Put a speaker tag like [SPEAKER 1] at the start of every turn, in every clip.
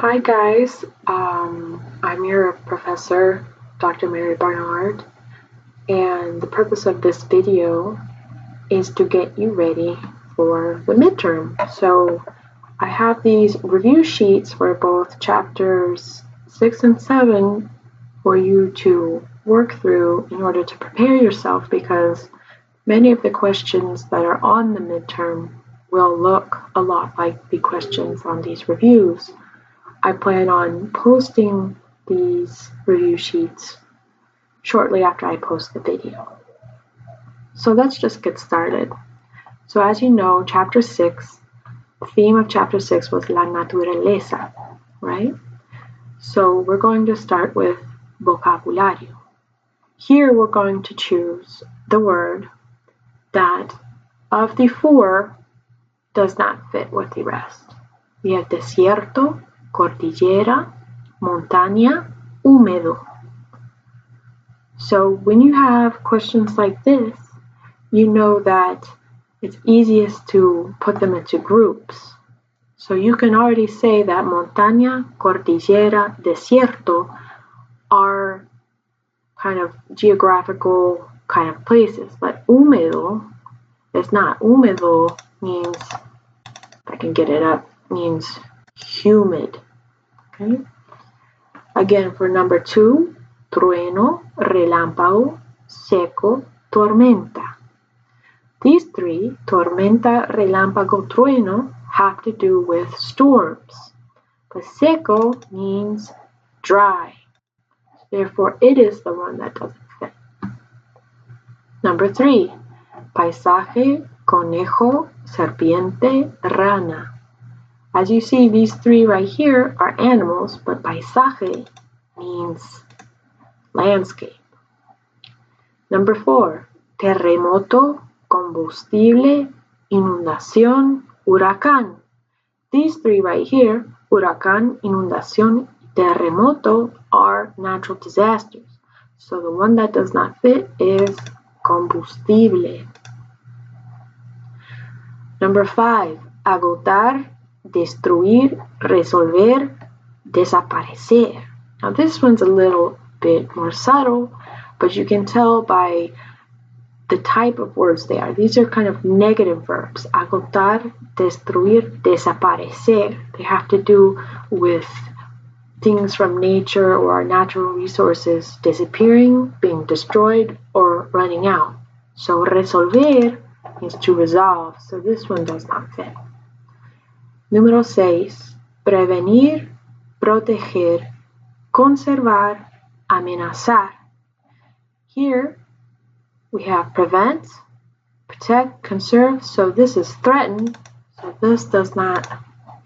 [SPEAKER 1] Hi guys, I'm your professor, Dr. Mary Barnard, and the purpose of this video is to get you ready for the midterm. So I have these review sheets for both chapters 6 and 7 for you to work through in order to prepare yourself, because many of the questions that are on the midterm will look a lot like the questions on these reviews. I plan on posting these review sheets shortly after I post the video. So let's just get started. So as you know, chapter 6, the theme of chapter 6 was la naturaleza, right? So we're going to start with vocabulario. Here we're going to choose the word that of the four does not fit with the rest. We have desierto, cordillera, montaña, húmedo. So when you have questions like this, you know that it's easiest to put them into groups. So you can already say that montaña, cordillera, desierto are kind of geographical kind of places, but húmedo is not. Húmedo means, if I can get it up, means humid. Okay. Again, for number 2, trueno, relámpago, seco, tormenta. These three, tormenta, relámpago, trueno, have to do with storms. But seco means dry. Therefore, it is the one that doesn't fit. Number 3, paisaje, conejo, serpiente, rana. As you see, these three right here are animals, but paisaje means landscape. Number 4, terremoto, combustible, inundación, huracán. These three right here, huracán, inundación, terremoto, are natural disasters. So the one that does not fit is combustible. Number 5, agotar, destruir, resolver, desaparecer. Now this one's a little bit more subtle, but you can tell by the type of words they are. These are kind of negative verbs. Agotar, destruir, desaparecer. They have to do with things from nature or our natural resources disappearing, being destroyed, or running out. So resolver means to resolve. So this one does not fit. Número 6, prevenir, proteger, conservar, amenazar. Here we have prevent, protect, conserve, so this is threaten, so this does not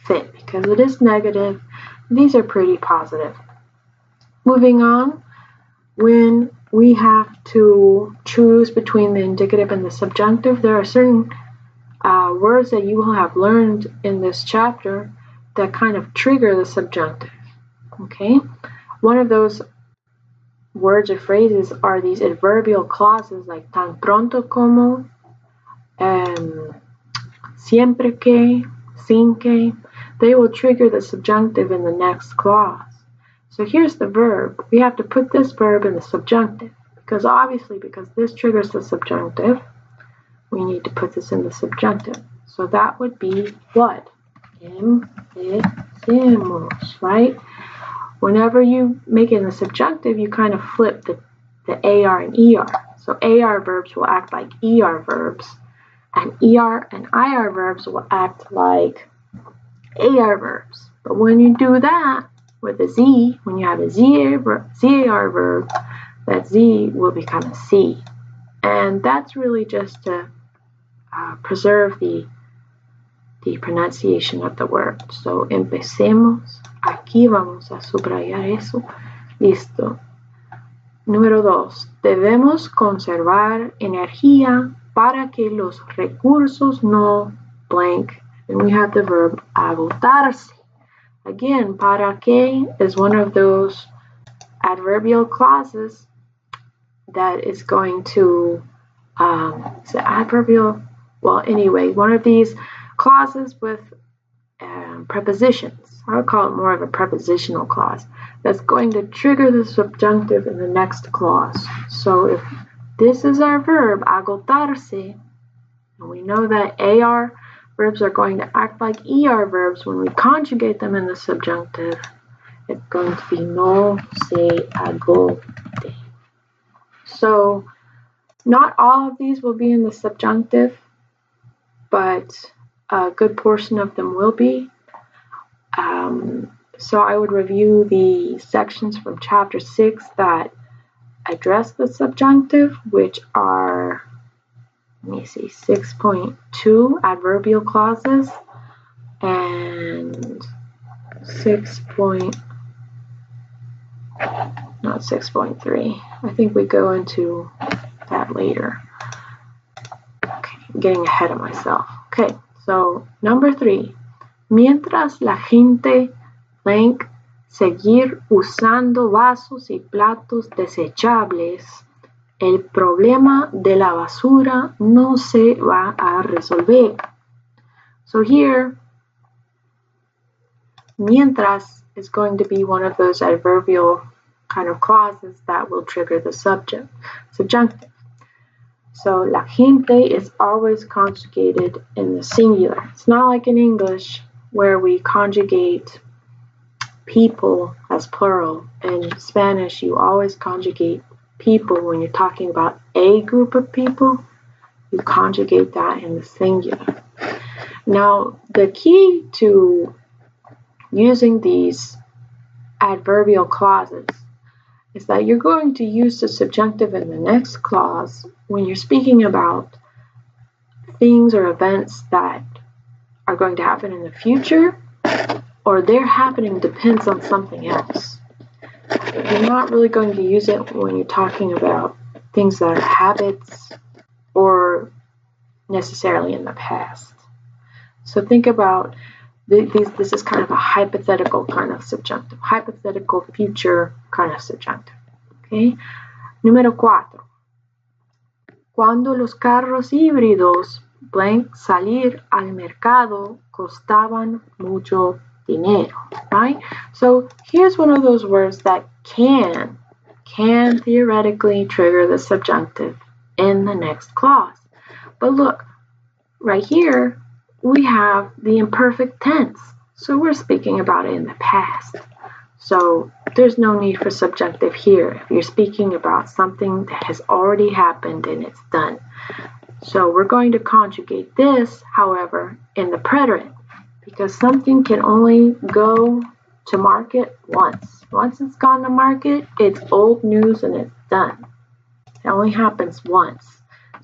[SPEAKER 1] fit because it is negative. These are pretty positive. Moving on, when we have to choose between the indicative and the subjunctive, there are certain words that you will have learned in this chapter that kind of trigger the subjunctive. Okay, one of those words or phrases are these adverbial clauses like tan pronto como, siempre que, sin que. They will trigger the subjunctive in the next clause. So here's the verb. We have to put this verb in the subjunctive because this triggers the subjunctive, we need to put this in the subjunctive. So that would be what? Empecemos, right? Whenever you make it in the subjunctive, you kind of flip the AR and ER. So AR verbs will act like ER verbs, and ER and IR verbs will act like AR verbs. But when you do that with a Z, when you have a ZAR verb, that Z will become a C. And that's really just to preserve the pronunciation of the word. So empecemos. Aquí vamos a subrayar eso. Listo. Número 2. Debemos conservar energía para que los recursos no blank. And we have the verb agotarse. Again, para que is one of those adverbial clauses that is going to, is it adverbial? Well, anyway, one of these clauses with prepositions. I would call it more of a prepositional clause that's going to trigger the subjunctive in the next clause. So if this is our verb, agotarse, and we know that AR verbs are going to act like ER verbs when we conjugate them in the subjunctive, it's going to be no se agote. So not all of these will be in the subjunctive, but a good portion of them will be. So I would review the sections from chapter 6 that address the subjunctive, which are, let me see, 6.2 adverbial clauses and 6.3. I think we go into that later. Okay, I'm getting ahead of myself. Okay, so number 3. Mientras la gente blank seguir usando vasos y platos desechables, el problema de la basura no se va a resolver. So here, mientras is going to be one of those adverbial kind of clauses that will trigger the subjunctive. So la gente is always conjugated in the singular. It's not like in English where we conjugate people as plural. In Spanish, you always conjugate people when you're talking about a group of people. You conjugate that in the singular. Now, the key to using these adverbial clauses is that you're going to use the subjunctive in the next clause when you're speaking about things or events that are going to happen in the future, or their happening depends on something else. You're not really going to use it when you're talking about things that are habits or necessarily in the past. So think about this is kind of a hypothetical kind of subjunctive, hypothetical future kind of subjunctive. Okay? Número 4. Cuando los carros híbridos blank salir al mercado costaban mucho dinero, right? So here's one of those words that can theoretically trigger the subjunctive in the next clause. But look, right here, we have the imperfect tense. So we're speaking about it in the past. So there's no need for subjunctive here if you're speaking about something that has already happened and it's done. So we're going to conjugate this, however, in the preterite, because something can only go to market once. Once it's gone to market, it's old news and it's done. It only happens once.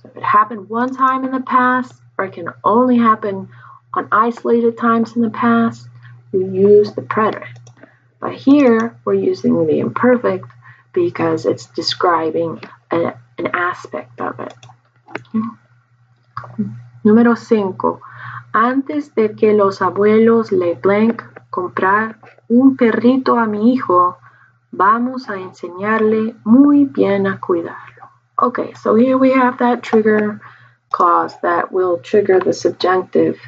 [SPEAKER 1] So if it happened one time in the past, or it can only happen on isolated times in the past, we use the preterite. But here, we're using the imperfect because it's describing an aspect of it. Número 5. Antes de que los abuelos le blank comprar un perrito a mi hijo, vamos a enseñarle muy bien a cuidarlo. Okay, so here we have that trigger clause that will trigger the subjunctive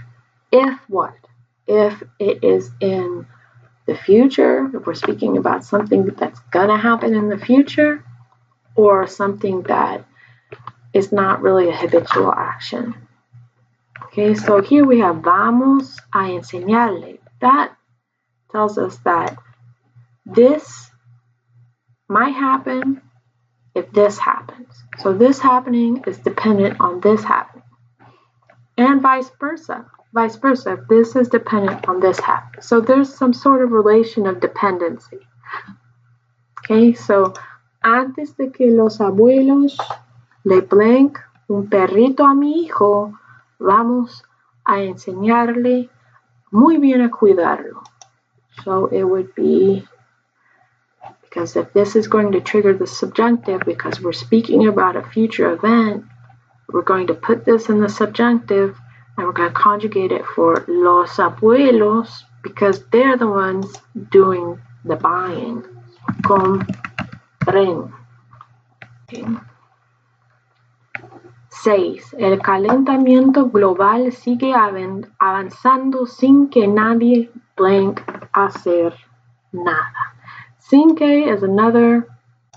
[SPEAKER 1] if what? If it is in the future, if we're speaking about something that's gonna happen in the future, or something that is not really a habitual action. Okay, so here we have vamos a enseñarle. That tells us that this might happen if this happens. So this happening is dependent on this happening. And vice versa. Vice versa, if this is dependent on this happening. So there's some sort of relation of dependency. Okay, so antes de que los abuelos le blank un perrito a mi hijo, vamos a enseñarle muy bien a cuidarlo. So it would be, because if this is going to trigger the subjunctive because we're speaking about a future event, we're going to put this in the subjunctive and we're going to conjugate it for los abuelos because they're the ones doing the buying. Compren. Okay. 6. El calentamiento global sigue avanzando sin que nadie blank hacer nada. Sin que is another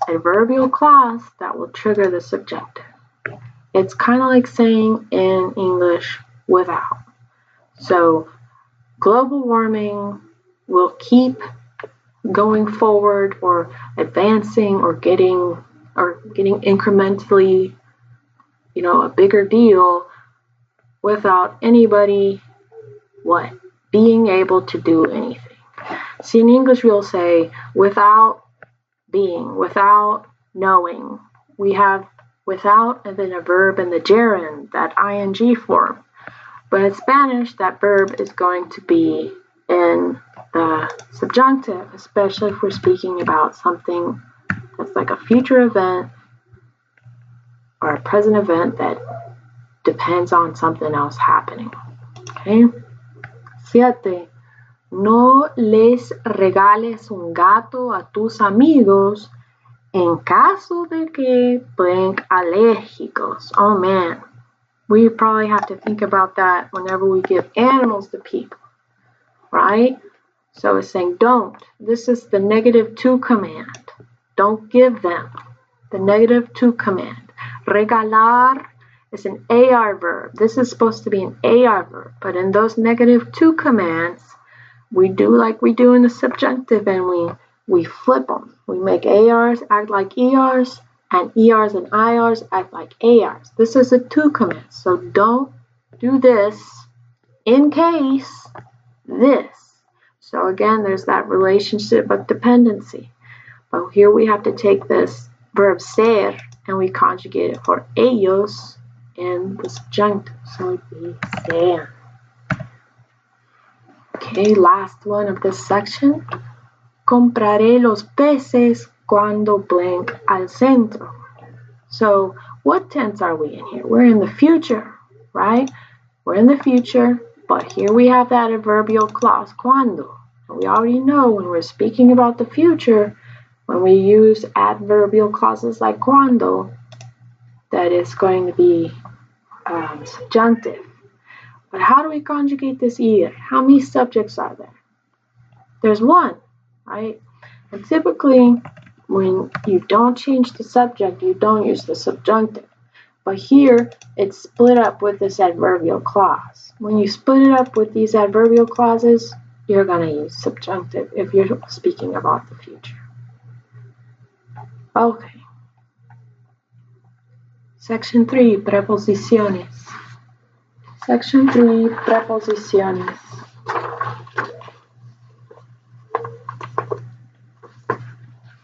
[SPEAKER 1] adverbial clause that will trigger the subjunctive. It's kind of like saying in English without. So global warming will keep going forward or advancing or getting incrementally, a bigger deal without anybody being able to do anything. See, in English we'll say without being, without knowing. We have without and then a verb in the gerund, that ing form. But in Spanish, that verb is going to be in the subjunctive, especially if we're speaking about something that's like a future event or a present event that depends on something else happening. Okay? 7. No les regales un gato a tus amigos en caso de que blank alérgicos. Oh man, we probably have to think about that whenever we give animals to people, right? So it's saying don't. This is the negative to command. Don't give them. The negative to command. Regalar is an AR verb. This is supposed to be an AR verb, but in those negative to commands, we do like we do in the subjunctive, and we flip them. We make ARs act like ERs, and ERs and IRs act like ARs. This is a to command, so don't do this in case this. So again, there's that relationship of dependency. But here we have to take this verb ser and we conjugate it for ellos in the subjunctive. So it'd be sean. Okay, last one of this section. Compraré los peces cuando blank al centro. So what tense are we in here? We're in the future, right? We're in the future, but here we have that adverbial clause, cuando. And we already know when we're speaking about the future, when we use adverbial clauses like cuando, that is going to be subjunctive. But how do we conjugate this ir? How many subjects are there? There's one, right? And typically, when you don't change the subject, you don't use the subjunctive. But here, it's split up with this adverbial clause. When you split it up with these adverbial clauses, you're going to use subjunctive if you're speaking about the future. Okay. Section 3, preposiciones. Section 3, preposiciones.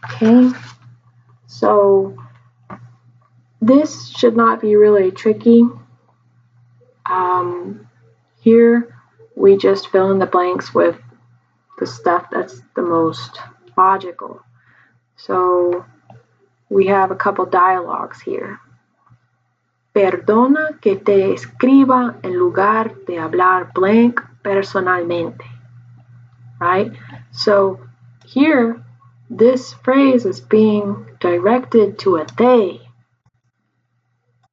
[SPEAKER 1] Okay, so this should not be really tricky. Here we just fill in the blanks with the stuff that's the most logical. So we have a couple dialogues here. Perdona que te escriba en lugar de hablar blank personalmente. Right? So here, this phrase is being directed to a they.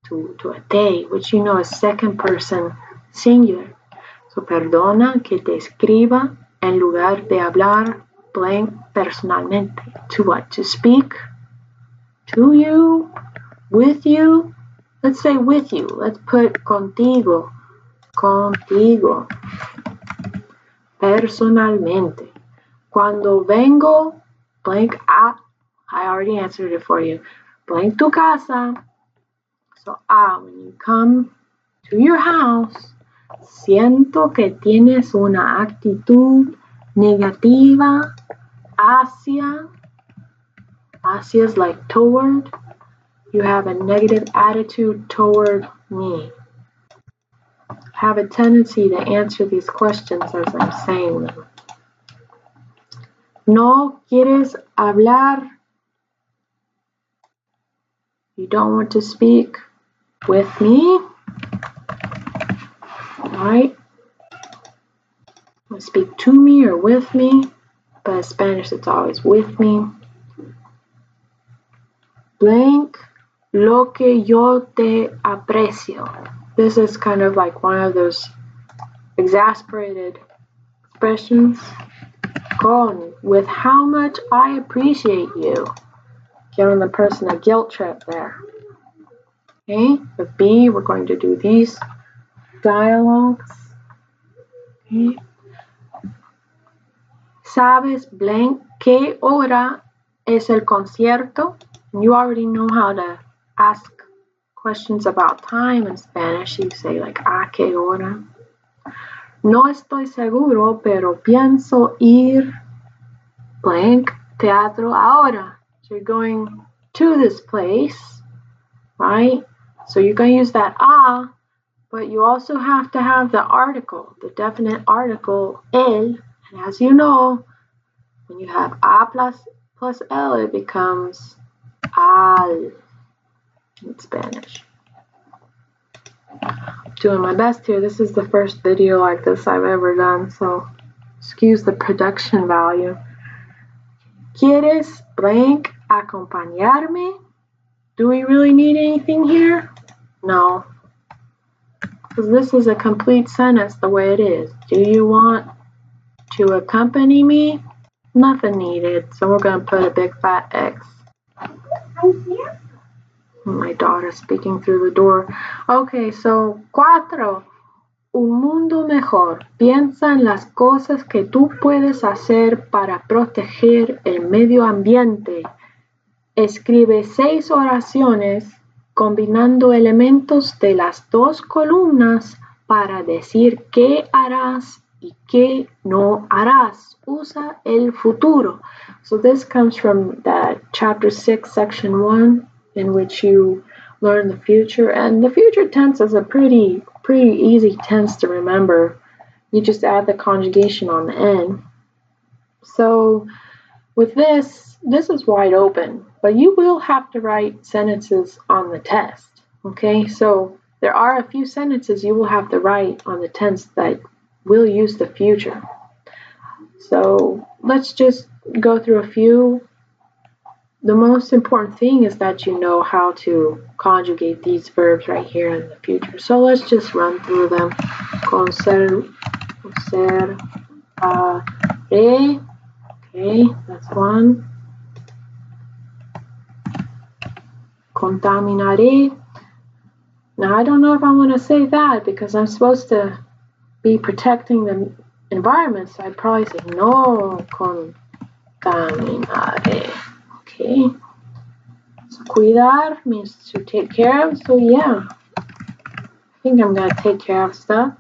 [SPEAKER 1] To a they, which you know is second person singular. So perdona que te escriba en lugar de hablar blank personalmente. To what? To speak to you, with you. Let's say with you. Let's put contigo. Contigo. Personalmente. Cuando vengo, blank a. I already answered it for you. Blank tu casa. So when you come to your house, siento que tienes una actitud negativa hacia is like toward. You have a negative attitude toward me. Have a tendency to answer these questions as I'm saying them. No quieres hablar. You don't want to speak with me. Alright? You speak to me or with me, but in Spanish it's always with me. Blank Lo que yo te aprecio. This is kind of like one of those exasperated expressions. Con, with how much I appreciate you. Giving the person a guilt trip there. Okay, with B, we're going to do these dialogues. Okay. ¿Sabes, Blank, qué hora es el concierto? You already know how to ask questions about time in Spanish. You say like, ¿a qué hora? No estoy seguro, pero pienso ir blank teatro ahora. So you're going to this place, right? So you're going to use that a, but you also have to have the article, the definite article, el. And as you know, when you have a plus el, it becomes al in Spanish. I'm doing my best here. This is the first video like this I've ever done, so excuse the production value. ¿Quieres blank acompañarme? Do we really need anything here? No. Because this is a complete sentence the way it is. Do you want to accompany me? Nothing needed. So we're going to put a big fat X. My daughter speaking through the door. Okay, so 4. Un mundo mejor. Piensa en las cosas que tú puedes hacer para proteger el medio ambiente. Escribe 6 oraciones combinando elementos de las 2 columnas para decir qué harás y qué no harás. Usa el futuro. So this comes from that chapter 6, section 1, in which you learn the future. And the future tense is a pretty easy tense to remember. You just add the conjugation on the end. So with this is wide open, but you will have to write sentences on the test. Okay, so there are a few sentences you will have to write on the tense that will use the future. So let's just go through a few. The most important thing is that you know how to conjugate these verbs right here in the future. So let's just run through them. Conservaré. Okay, that's one. Contaminaré. Now I don't know if I want to say that because I'm supposed to be protecting the environment, so I'd probably say no contaminaré. Okay. So cuidar means to take care of, so yeah. I think I'm going to take care of stuff.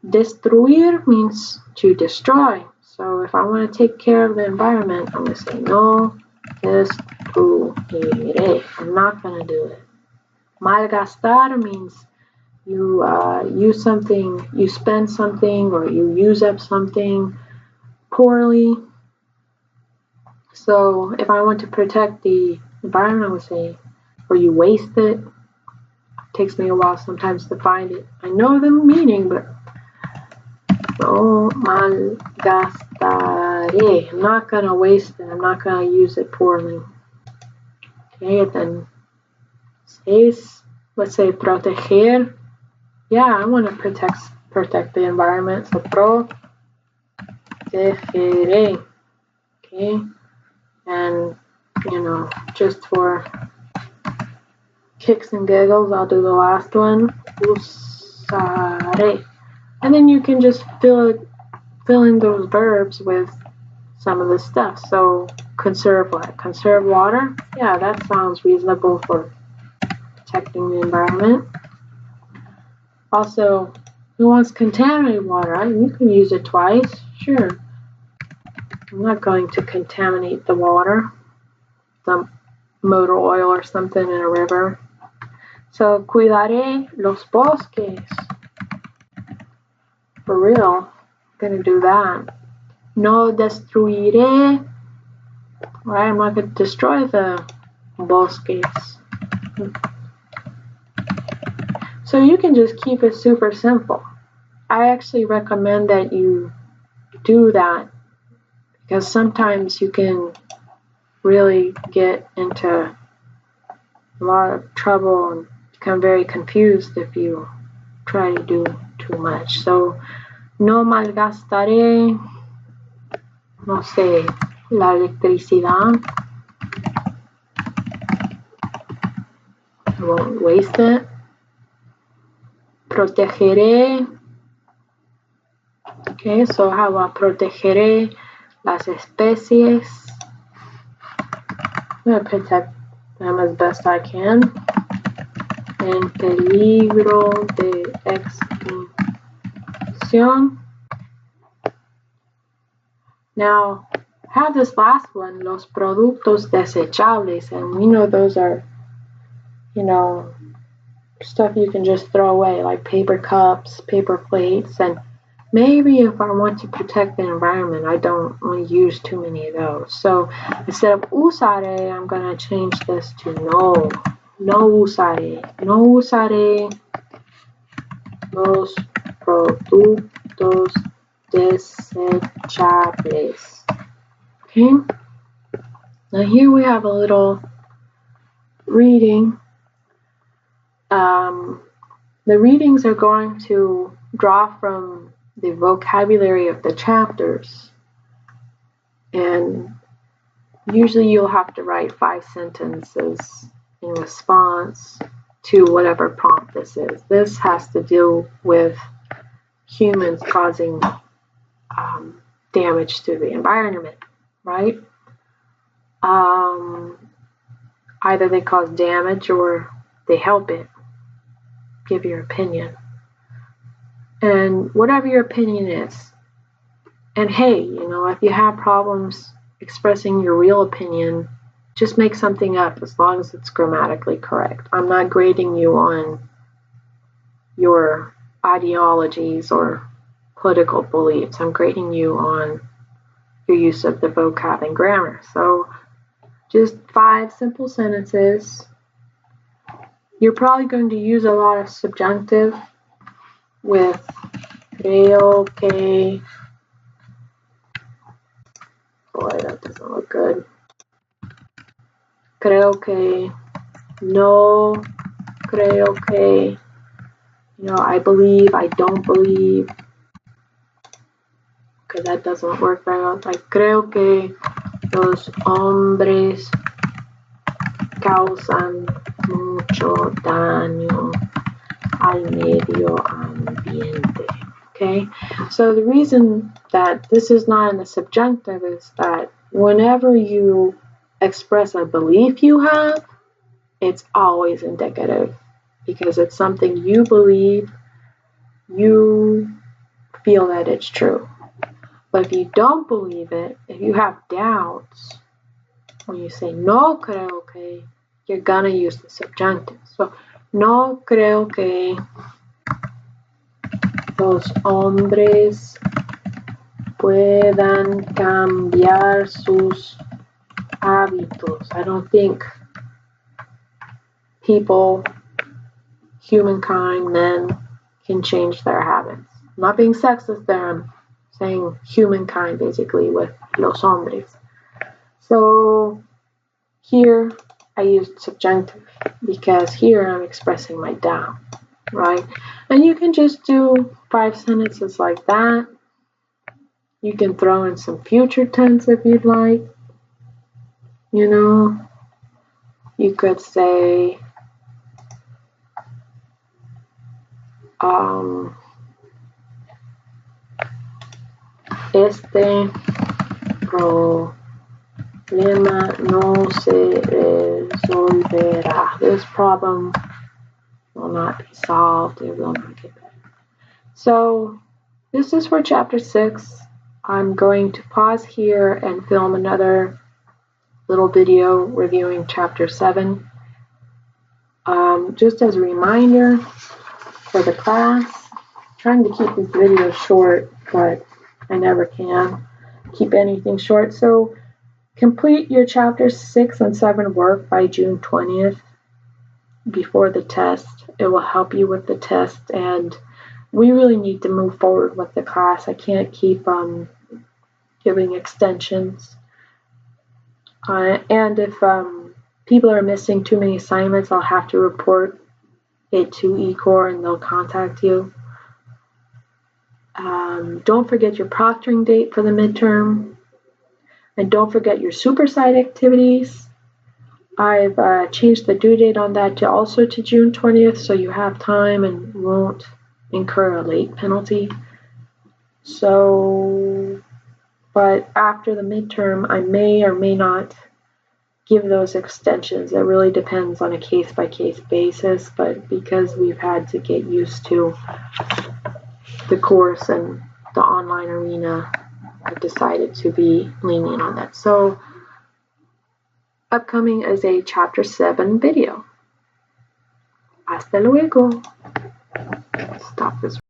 [SPEAKER 1] Destruir means to destroy. So if I want to take care of the environment, I'm going to say no destruiré. I'm not going to do it. Malgastar means you use something, you spend something, or you use up something poorly. So if I want to protect the environment, I would say, or you waste it. It takes me a while sometimes to find it. I know the meaning, but no malgastaré. I'm not going to waste it. I'm not going to use it poorly. Okay, and then 6, let's say proteger. Yeah, I want to protect the environment. So protegeré. Okay, and just for kicks and giggles, I'll do the last one. Usaré. And then you can just fill in those verbs with some of the stuff. So conserve what? Conserve water? Yeah, that sounds reasonable for protecting the environment. Also, who wants contaminated water? You can use it twice. Sure. I'm not going to contaminate the water. Some motor oil or something in a river. So, cuidaré los bosques. For real, I'm going to do that. No destruiré. Right, I'm not going to destroy the bosques. So you can just keep it super simple. I actually recommend that you do that because sometimes you can really get into a lot of trouble and become very confused if you try to do too much. So, no malgastaré, no sé, la electricidad. I won't waste it. Protegeré. Okay, so how about protegeré las especies? I'm going to protect them as best I can. En peligro de extinción. Now, I have this last one, los productos desechables, and we know those are, stuff you can just throw away, like paper cups, paper plates, and maybe if I want to protect the environment, I don't want to use too many of those. So instead of usaré, I'm going to change this to no. No usaré. No usaré los productos desechables. Okay? Now here we have a little reading. The readings are going to draw from the vocabulary of the chapters, and usually you'll have to write 5 sentences in response to whatever prompt this is. This has to do with humans causing damage to the environment, right? Either they cause damage or they help it. Give your opinion. And whatever your opinion is, and hey, if you have problems expressing your real opinion, just make something up as long as it's grammatically correct. I'm not grading you on your ideologies or political beliefs. I'm grading you on your use of the vocab and grammar. So just 5 simple sentences. You're probably going to use a lot of subjunctive with creo que. Boy, that doesn't look good. Creo que. No. Creo que. I believe. I don't believe. Okay, that doesn't work very well. Like, creo que los hombres causan mucho daño al medio ambiente. Okay, so the reason that this is not in the subjunctive is that whenever you express a belief you have, it's always indicative because it's something you believe, you feel that it's true. But if you don't believe it, if you have doubts, when you say no creo que, you're gonna use the subjunctive. So, no creo que los hombres puedan cambiar sus hábitos. I don't think people, humankind, men, can change their habits. I'm not being sexist there, I'm saying humankind basically with los hombres. So here I used subjunctive because here I'm expressing my doubt, right? And you can just do 5 sentences like that. You can throw in some future tense if you'd like. You could say este problema no se resolverá. This problem will not be solved. It will not get better. So this is for chapter 6. I'm going to pause here and film another little video reviewing chapter 7. Just as a reminder for the class, I'm trying to keep these videos short, but I never can keep anything short. So complete your chapters 6 and 7 work by June 20th before the test. It will help you with the test, and we really need to move forward with the class. I can't keep giving extensions. And if people are missing too many assignments, I'll have to report it to eCore and they'll contact you. Don't forget your proctoring date for the midterm. And don't forget your superside activities. I've changed the due date on that to June 20th, so you have time and won't incur a late penalty. So, but after the midterm, I may or may not give those extensions. It really depends on a case-by-case basis, but because we've had to get used to the course and the online arena, I've decided to be lenient on that. So, upcoming is a Chapter 7 video. Hasta luego. Stop this.